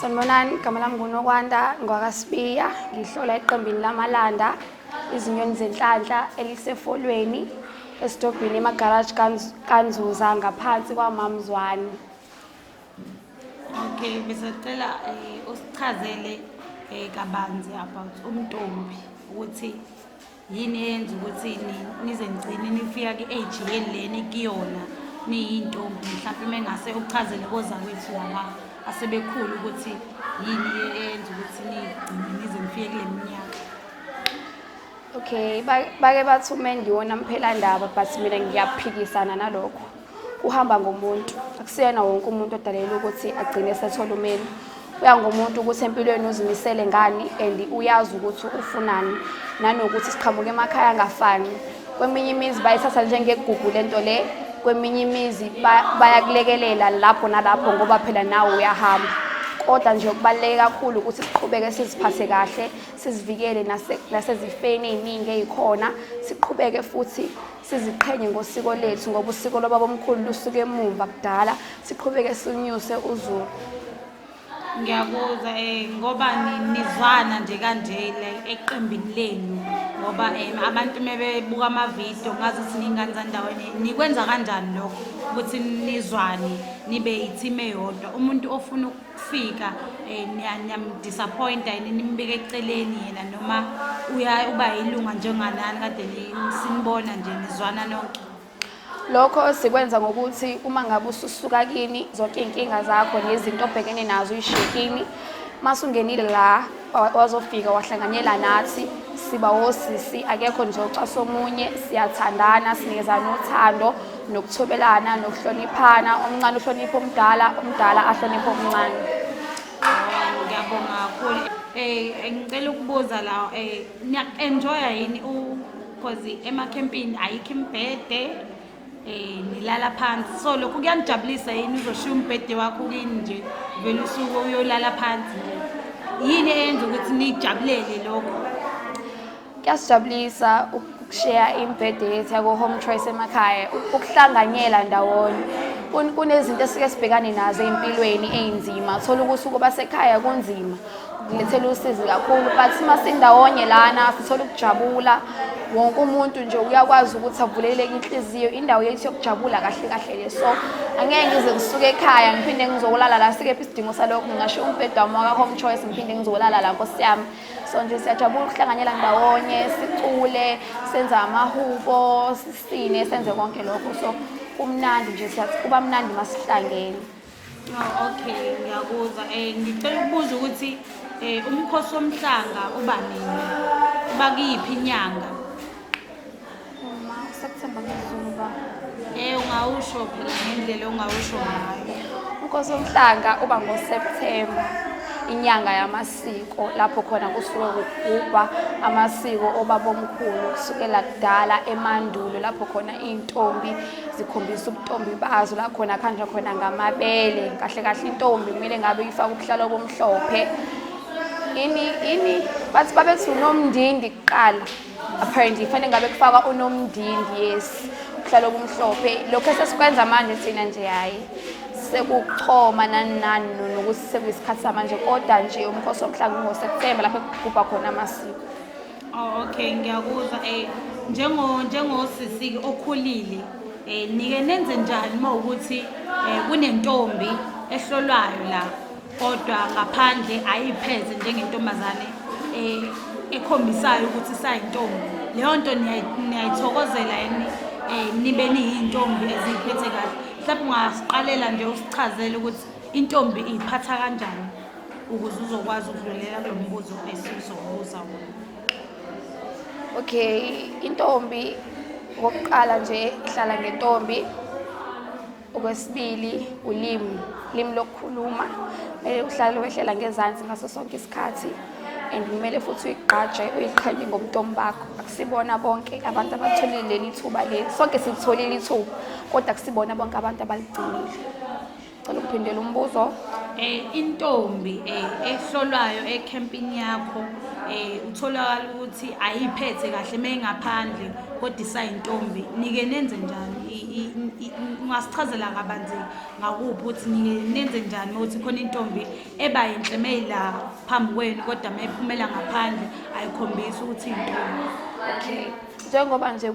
Sanibonani, igama lami nguNokwanda ngwakaSibiya, ngihlola eqembini lamalanda izinyoni zenhlanhla elisefolweni esitobhini emagaraji kaNzuza ngaphansi kwaMamzwane. Okay, besacela usichazele kabanzi about uMntombi ukuthi yini eyenza ukuthi nize nigcine nifika ku-age yeleni kuyona niyintombi, mhlawumbe mengase uchazele kozakwethu laba asebekhulu ukuthi yini eyenza ukuthi nigcine nize nifike kule minyaka. Okay, bake bathi uMendi wona mphelandaba, but mina ngiyaphikisana nalokho. Uhamba ngomuntu, akusiyena wonke umuntu odalelwe ukuthi agcine esethola umendi. Uya ngomuntu ukuthi empilweni uzimisele ngani and uyazi ukuthi ufunani, nanokuthi siqhamuka emakhaya angafani. Kweminye imizi bayithatha njengegugu lento le, kweminye imizi bayakulekelela lapho nalapho ngoba phela nawe uyahamba. Kodwa nje okubaluleke kakhulu ukuthi siqhubeke siziphathe kahle, sizivikele nasezifeni eziningi ezikhona, siqhubeke futhi siziqhenye ngosiko lethu ngoba usiko lwababomkhulu lusuke emuva kudala, siqhubeke sinyuse uZulu. Ngiyakuzwa ngoba nizwana nje kanje eqembini lenu ngoba abantu mebebuka amavidiyo ngazi ukuthi ningane zandaweni nikwenza kanjani lokho ukuthi nizwane nibe i-team eyodwa. Umuntu ofuna ukufika niyamdisappointa yini, nimbeke eceleni yena noma uba yilunga njenganani kade sinibona nje nizwana nonke? Lokho sikwenza ngokuthi uma ngabe ususuka kini zonke inkinga zakho nezinto obhekene nazo uyishekini, masungenile la wazofika wahlanganyela nathi, siba osisi, akekho nje ucaso omunye, siyathandana, sinikezana uthando nokuthobelana nokuhloniphana, omncane uhlonipha omdala, omdala ahlonipha omncane. Ngiyabonga kakhulu. Ngicela ukubuza la niya-enjoya yini because emakhempini ayikho imibhede, nilala phansi, so lokhu kuyanijabulisa yini uzoshiya umbhede wakho kini nje vele usuke uyolala phansi nje? Yini eyenza ukuthi nijabulele lokho? Kuyasijabulisa ukushiya imbhede yethu yako-home choice emakhaya, ukuhlanganyela ndawonye. Kunezinto esike sibhekane nazo empilweni ey'nzima, uthola ukuthi ukuba sekhaya kunzima, kulethela usizi kakhulu, but uma sindawonye lana sithola ukujabula. Wonke umuntu nje uyakwazi ukuthi avuleleke inhliziyo, indawo yethu yokujabula kahle kahle le. So angeke ngize ngisuke ekhaya ngiphinde ngizolala la, sikephi isidingo salokho, ngingashiya umbhede wami waka-home choice ngiphinde ngizolala la, Nkosi yami. So nje siyajabula ukuhlanganyela ndawonye, sicule, senze amahubo, sisine, senze konke lokho. So kumnandi nje, siyathi kuba mnandi masihlangene. Okay, ngiyakuzwa. Ngicela ukubuza ukuthi umkhosi womhlanga uba nini? Uba kuyiphi inyanga? September ngizulu ba? Ungawusho phela ngendlela ongawusho ngayo. Umkhosi womhlanga uba ngoSeptember, inyanga yamasiko, lapho khona kusuke kugubha amasiko obabomkhulu kusukela kudala emandulo, lapho khona iy'ntombi zikhombisa ubuntombi bazo, la khona khanjwa khona ngamabele. Kahle kahle intombi kumele ngabe ifaka ubuhlalo bomhlophe. Bathi babethi unomndindi kuqala, apparently kufanele ngabe kufaka unomndindi, yes, ubuhlalo obumhlophe. Lokho esesikwenza manje thina nje hhayi sekuchoma nani nokuthi sekuyisikhathi samanje, kodwa nje umkhosi womhlanga ungoSeptember lapho kugubha khona amasiko. Okay, ngiyakuzwa. Njengosisi okhulile, nike nenze njani uma ukuthi kunentombi ehlolwayo la kodwa ngaphandle ayipheze njengentombazane ekhombisayo ukuthi sayintombi? Leyo nto niyayithokozela yini nibe niyintombi eziphethe kahle? Mhlawumbe ungasiqalela nje usichazele ukuthi intombi iphatha kanjani ukuze uzokwazi ukudlulela kulo mbuzo esizobuza wona. Okay, intombi okokuqala nje ihlala ngentombi. Okwesibili ulimi lokukhuluma, kumele uhlale wehlela ngezansi ngaso sonke isikhathi, and kumele futhi uyigqaje uyiqhenye ngobuntombi bakho. Akusibona bonke abantu abatholile leli thuba leli, sonke silitholile ithuba, kodwa akusibona bonke abantu abaligcinile. Cela ukuphindela umbuzo. Intombi ehlolwayo ekhempini yakho utholakala ukuthi ayiphethe kahle mengaphandle kodwa isayintombi, nike nenze njani ungasichazela kabanzi ngakuphi ukuthi nenze njani ukuthi khona intombi eba yinhle meyila phambi kwenu kodwa mayiphumela ngaphandle ayikhombisi ukuthi intombi. Okay, njengoba nje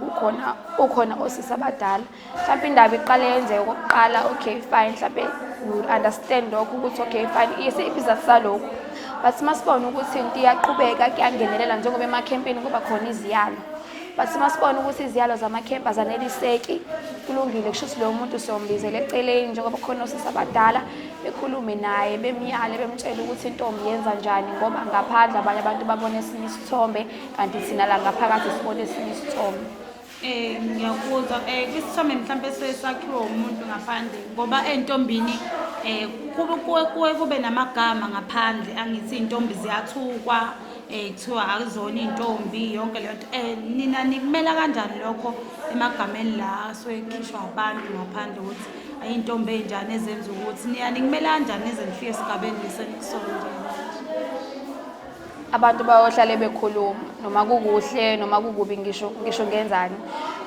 ukhona osisi abadala mhlawumbe indaba iqale yenzeke okokuqala, okay fine, mhlawumbe you understand lokho ukuthi okay fine isiza salokho, but masibona ukuthi into iyaqhubeka kuyangenelela njengoba emakhempini kuba khona iziyalo, but masibona ukuthi iziyalo zamakhempa zaneliseki kulungile, kusho ukuthi lowo muntu siyombizela eceleni njengoba khona osisi abadala bekhulume naye bemyale bemtshela ukuthi intombi yenza njani, ngoba ngaphandle abanye abantu babona esinye isithombe kanti thina la ngaphakathi sibona esinye isithombe. Ngiyakuzwa kwisithombe mhlawumbe sesakhiwe umuntu ngaphandle ngoba entombini kube namagama ngaphandle angithi intombi ziyathukwa kuthiwa akuzona intombi yonke leyo nto. Nina nikumela kanjani lokho emagameni la asukekhishwa abantu ngaphandle ukuthi ayintombi enjani ezenza ukuthi nikumela kanjani nize nifike esigabeni lesenikusona nje? Abantu bayohlale bekhuluma noma kukuhle noma kukubi, ngisho ngenzani,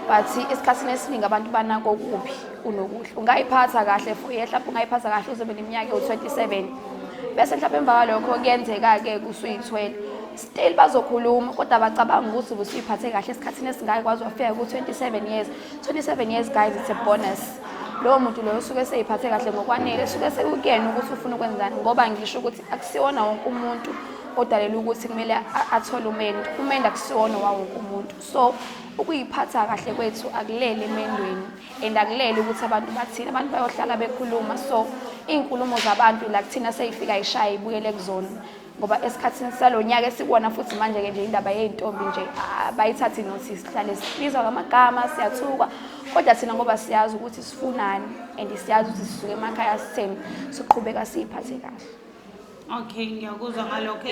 but isikhathini esiningi abantu banako okubi kunokuhle. Ungayiphatha kahle for mhlawumbe ungayiphatha kahle uzobe neminyaka ewu-27 bese mhlawumbe emva kwalokho kuyenzeka-ke usuyithwele still bazokhuluma kodwa bacabanga ukuthi ubusuyiphathe kahle esikhathini esingaka kwazi wafika ku-27 years. 27 years guys, it's a bonus. Lowo muntu loyo usuke seyiphathe kahle ngokwanele, usuke sekuyena ukuthi ufuna ukwenzani, ngoba ngisho ukuthi akusiwona wonke umuntu odalela ukuthi kumele athole umendo akusiwona wawonke umuntu. So ukuyiphatha kahle kwethu akulele emendweni and akulele ukuthi abantu bathini, abantu bayohlala bekhuluma. So iy'nkulumo zabantu la kuthina seyifika ishaya ibuyele kuzona, ngoba esikhathini salonyaka esikubona futhi manje-ke nje indaba yey'ntombi nje bayithathi notice, sihlale sibizwa ngamagama, siyathukwa, kodwa thina ngoba siyazi ukuthi sifunani and siyazi ukuthi sisuke emakhaya sitheni, siqhubeka siyiphathe kahle. Okay, ngiyakuzwa ngalokho.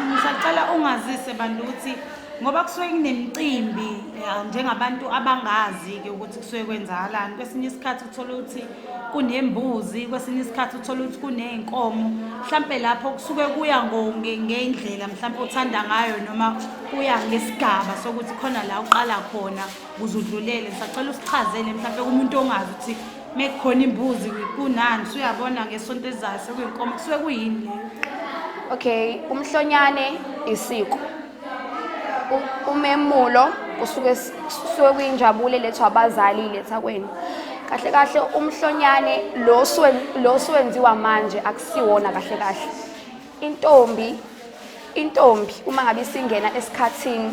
Ngisacela ungazise bantu ukuthi ngoba kusuke kunemicimbi njengabantu abangazi-ke ukuthi kusuke kwenzakalani. Kwesinye isikhathi uthola ukuthi kunembuzi, kwesinye isikhathi uthola ukuthi kuney'nkomo, mhlampe lapho kusuke kuya ngendlela mhlampe uthanda ngayo noma kuya ngesigaba sokuthi khona la uqala khona ukuze udlulele. Ngisacela usichazele mhlampe kumuntu ongazi ukuthi mekukhona imbuzi kunani, usuyabona ngesonto elizayo sekuyinkomo, kusuke kuyini leyo? Okay, umhlonyane isiko, umemulo kusuke kuyinjabulo elethwa abazali iletha kwenu. Kahle kahle umhlonyane lo suwenziwa manje akusiwona kahle kahle. Intombi uma ngabe isingena esikhathini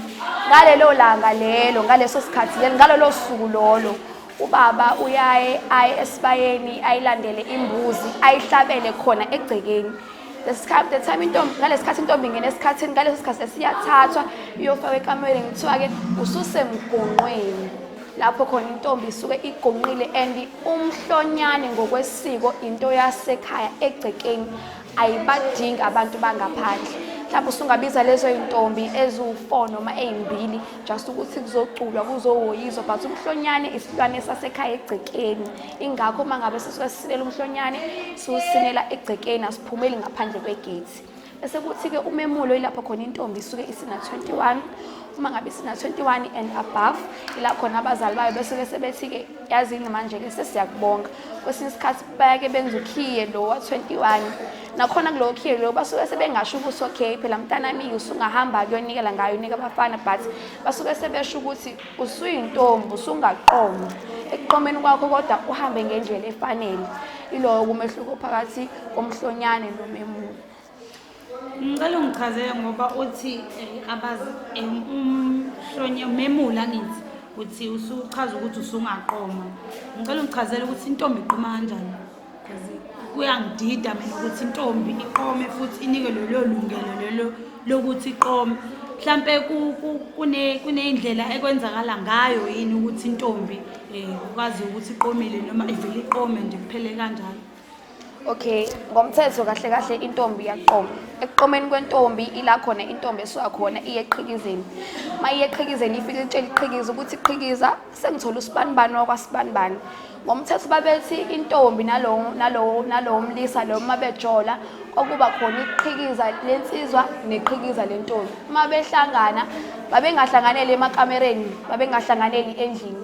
ngalelo langa lelo, ngaleso sikhathi lelo, ngalolo suku lolo, ubaba uyaye aye esibayeni ayilandele imbuzi ayihlabele khona egcekeni. The time ngalesikhathi intombi ingena esikhathini, ngaleso sikhathi siyathathwa iyofakwa ekamereni, kuthiwa-ke ususemgonqweni. Lapho khona intombi isuke igonqile and umhlonyane ngokwesiko into yasekhaya egcekeni, ayibadingi abantu bangaphandle. Mhlawumbe usungabiza lezo y'ntombi eziwu-4 noma ezimbili just ukuthi kuzoculwa kuzowoyizwa, but umhlonyane isilwane sasekhaya egcekeni. Ingakho uma ngabe sisuke sisinela umhlonyane siwusinela egcekeni, asiphumeli ngaphandle kwegate. Bese kuthi-ke umemulo ilapho khona intombi isuke isina-21. Uma ngabe isina-21 and above ila khona abazali bayo bese sebethi-ke yazini manje-ke sesiyakubonga. Kwesinye isikhathi bayake benza ukhiye lo wa-21, nakhona kulowo khiye lo basuke sebengasho ukuthi okay phela mntanami usungahamba kuyonikela ngayo unika abafana, but basuke sebesho ukuthi usuyintombi usungaqoma ekuqomeni kwakho kodwa uhambe ngendlela efanele. Ilowo kumehluko phakathi komhlonyane nomemulo. Ngicela ungichazele ngoba uthi abazi umemula ngithi uthi usuchaza ukuthi usungaqoma. Ngicela ungichazele ukuthi intombi iqoma kanjani, because kuyangidida mina ukuthi intombi iqome futhi inike lelo lungelo lelo lokuthi iqome. Mhlampe kuney'ndlela ekwenzakala ngayo yini ukuthi intombi ukwazi ukuthi iqomile noma ivele iqome nje kuphele kanjalo? Okay, ngomthetho kahle kahle intombi iyaqoma. Ekuqomeni kwentombi ila khona intombi esuka khona iye eqhikizeni. Uma iye eqhikizeni ifike itshela iqhikiza ukuthi iqhikiza sengithola usibanibani wakwasibanibani. Ngomthetho babethi intombi nalowo mlisa lo mabejola okuba khona iqhikiza lensizwa neqhikiza lentombi. Uma behlangana babengahlanganeli emakamereni, babengahlanganeli endlini.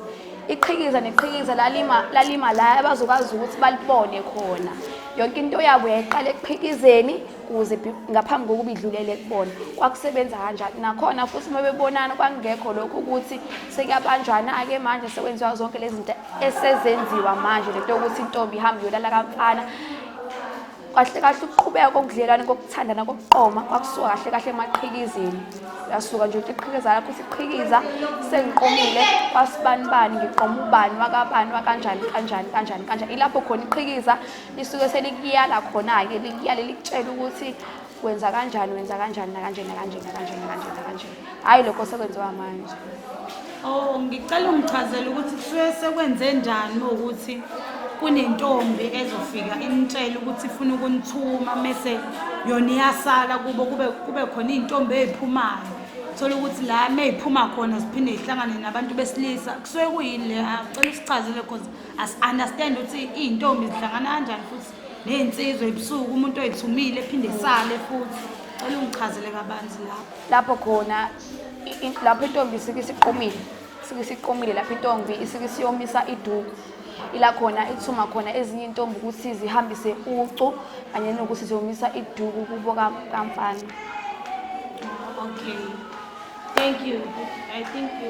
iqhikiza neqhikiza lalima la abazokwazi ukuthi balibone khona. Yonke into yabo yayiqala ekuqhikizeni ukuze ngaphambi kokuba idlulele kubona. Kwakusebenza kanjalo. Nakhona futhi uma bebonana kwangekho lokho ukuthi sekuyabanjwana-ke manje sekwenziwa zonke lezi zinto esezenziwa manje, lento yokuthi intombi ihambe iyolala kamfana. Kahle kahle ukuqhubeka kokudlelana kokuthandana kokuqoma kwakusuka kahle kahle emaqhikizeni. Uyasuka nje uthi iqhikiza lakho siqhikiza sengiqomile kwasibanibani ngiqoma ubani wakabani wakanjani kanjani. Ilapho khona iqhikiza lisuke selikuyala khona-ke likuyale likutshela ukuthi wenza kanjani nakanje. Hhayi lokho sekwenziwa manje. Oh, ngicela ungichazele ukuthi kusuke sekwenze njani ukuthi kunentombi ezofika imtshela ukuthi ifuna ukunithuma mase yona iyasala kube khona iy'ntombi ey'phumayo. Thola ukuthi la meyiphuma khona ziphinde zihlangane nabantu besilisa. Kusuke kuyini le? Ngicela usichazele because as-understand ukuthi iy'ntombi zihlangana kanjani futhi ney'nsizwa ebusuku umuntu oyithumile ephinde isale futhi. Cela ungichazele kabanzi Lapho khona lapho intombi isike isiqomile lapho intombi isike isiyomisa iduku. Ila khona ithuma khona ezinye intombi ukuthi zihambise ucu kanye nokuthi ziyomisa iduku kubo kamfana. Okay. Thank you. I think you